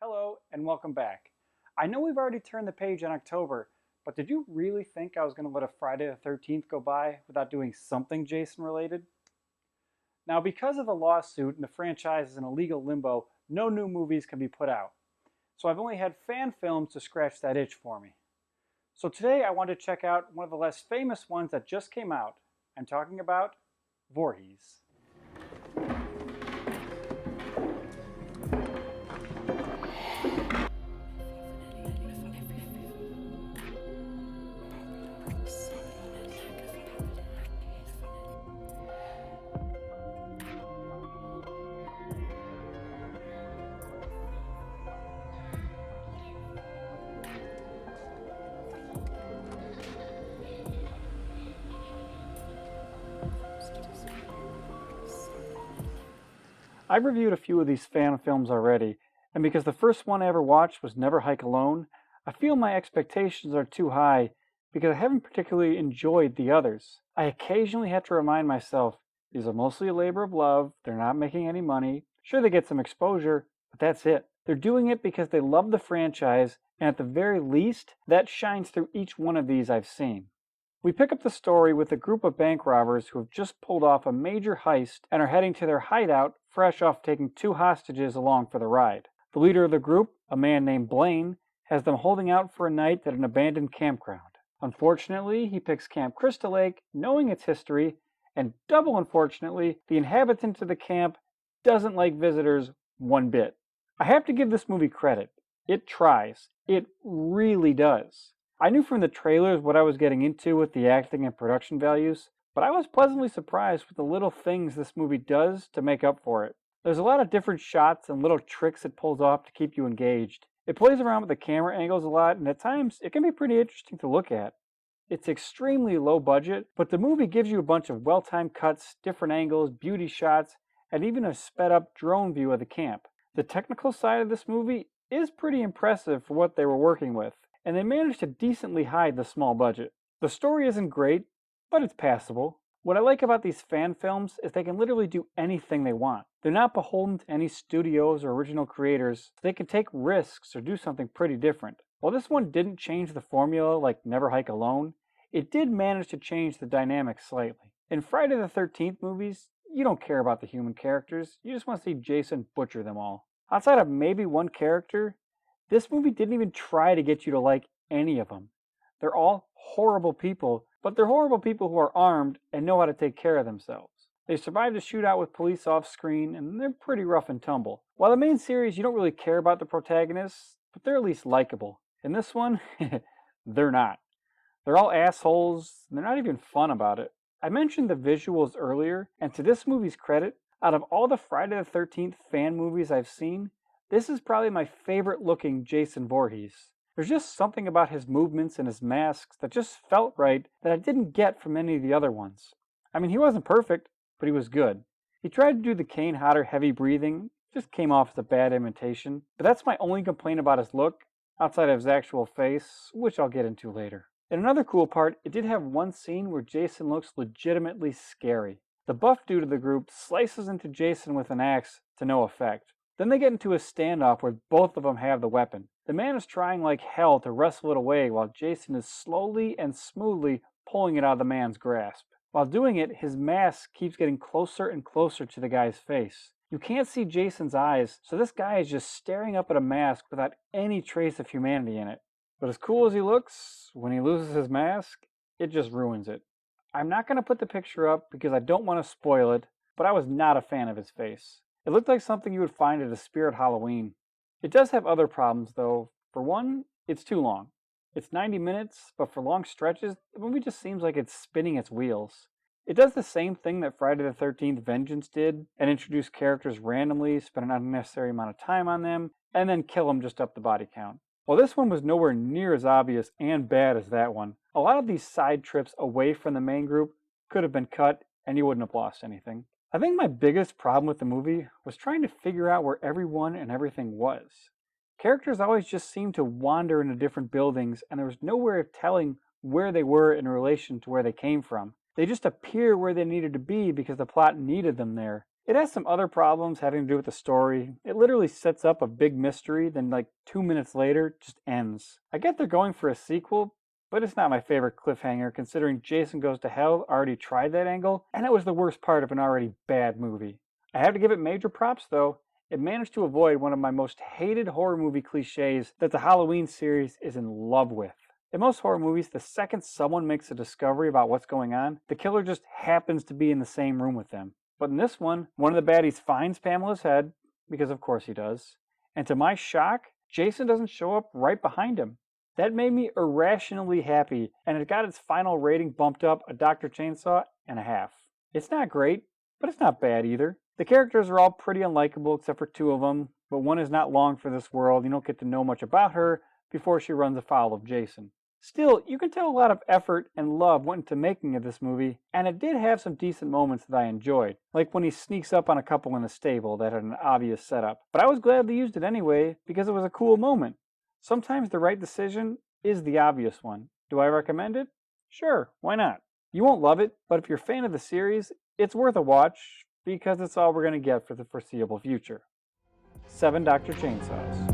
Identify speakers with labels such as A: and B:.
A: Hello and welcome back. I know we've already turned the page on October, but did you really think I was going to let a Friday the 13th go by without doing something Jason related? Now, because of the lawsuit and the franchise is in a legal limbo, no new movies can be put out. So I've only had fan films to scratch that itch for me. So today I want to check out one of the less famous ones that just came out. I'm talking about Voorhees. I've reviewed a few of these fan films already, and because the first one I ever watched was Never Hike Alone, I feel my expectations are too high because I haven't particularly enjoyed the others. I occasionally have to remind myself, these are mostly a labor of love, they're not making any money. Sure, they get some exposure, but that's it. They're doing it because they love the franchise, and at the very least, that shines through each one of these I've seen. We pick up the story with a group of bank robbers who have just pulled off a major heist and are heading to their hideout fresh off taking 2 hostages along for the ride. The leader of the group, a man named Blaine, has them holding out for a night at an abandoned campground. Unfortunately, he picks Camp Crystal Lake, knowing its history, and double unfortunately, the inhabitant of the camp doesn't like visitors one bit. I have to give this movie credit. It tries. It really does. I knew from the trailers what I was getting into with the acting and production values, but I was pleasantly surprised with the little things this movie does to make up for it. There's a lot of different shots and little tricks it pulls off to keep you engaged. It plays around with the camera angles a lot, and at times it can be pretty interesting to look at. It's extremely low budget, but the movie gives you a bunch of well-timed cuts, different angles, beauty shots, and even a sped-up drone view of the camp. The technical side of this movie is pretty impressive for what they were working with, and they managed to decently hide the small budget. The story isn't great, but it's passable. What I like about these fan films is they can literally do anything they want. They're not beholden to any studios or original creators, so they can take risks or do something pretty different. While this one didn't change the formula like Never Hike Alone, it did manage to change the dynamic slightly. In Friday the 13th movies, you don't care about the human characters, you just want to see Jason butcher them all. Outside of maybe one character, this movie didn't even try to get you to like any of them. They're all horrible people, but they're horrible people who are armed and know how to take care of themselves. They survived a shootout with police off screen, and they're pretty rough and tumble. While the main series, you don't really care about the protagonists, but they're at least likable. In this one, they're not. They're all assholes, and they're not even fun about it. I mentioned the visuals earlier, and to this movie's credit, out of all the Friday the 13th fan movies I've seen, this is probably my favorite looking Jason Voorhees. There's just something about his movements and his masks that just felt right that I didn't get from any of the other ones. I mean, he wasn't perfect, but he was good. He tried to do the Kane Hodder heavy breathing, just came off as a bad imitation, but that's my only complaint about his look, outside of his actual face, which I'll get into later. And another cool part, it did have one scene where Jason looks legitimately scary. The buff dude of the group slices into Jason with an axe to no effect. Then they get into a standoff where both of them have the weapon. The man is trying like hell to wrestle it away while Jason is slowly and smoothly pulling it out of the man's grasp. While doing it, his mask keeps getting closer and closer to the guy's face. You can't see Jason's eyes, so this guy is just staring up at a mask without any trace of humanity in it. But as cool as he looks, when he loses his mask, it just ruins it. I'm not going to put the picture up because I don't want to spoil it, but I was not a fan of his face. It looked like something you would find at a Spirit Halloween. It does have other problems though. For one, it's too long. It's 90 minutes, but for long stretches, the movie just seems like it's spinning its wheels. It does the same thing that Friday the 13th Vengeance did, and introduce characters randomly, spend an unnecessary amount of time on them, and then kill them just up the body count. While this one was nowhere near as obvious and bad as that one, a lot of these side trips away from the main group could have been cut and you wouldn't have lost anything. I think my biggest problem with the movie was trying to figure out where everyone and everything was. Characters always just seemed to wander into different buildings, and there was no way of telling where they were in relation to where they came from. They just appear where they needed to be because the plot needed them there, It has some other problems having to do with the story. It literally sets up a big mystery, then like 2 minutes later, just ends. I get they're going for a sequel, but it's not my favorite cliffhanger considering Jason Goes to Hell already tried that angle, and it was the worst part of an already bad movie. I have to give it major props though. It managed to avoid one of my most hated horror movie cliches that the Halloween series is in love with. In most horror movies, the second someone makes a discovery about what's going on, the killer just happens to be in the same room with them. But in this one of the baddies finds Pamela's head, because of course he does, and to my shock, Jason doesn't show up right behind him. That made me irrationally happy, and it got its final rating bumped up a Dr. Chainsaw and a half. It's not great, but it's not bad either. The characters are all pretty unlikable except for two of them, but one is not long for this world. You don't get to know much about her before she runs afoul of Jason. Still, you can tell a lot of effort and love went into making of this movie, and it did have some decent moments that I enjoyed, like when he sneaks up on a couple in a stable that had an obvious setup. But I was glad they used it anyway because it was a cool moment. Sometimes the right decision is the obvious one. Do I recommend it? Sure, why not? You won't love it, but if you're a fan of the series, it's worth a watch because it's all we're going to get for the foreseeable future. 7 Dr. Chainsaws.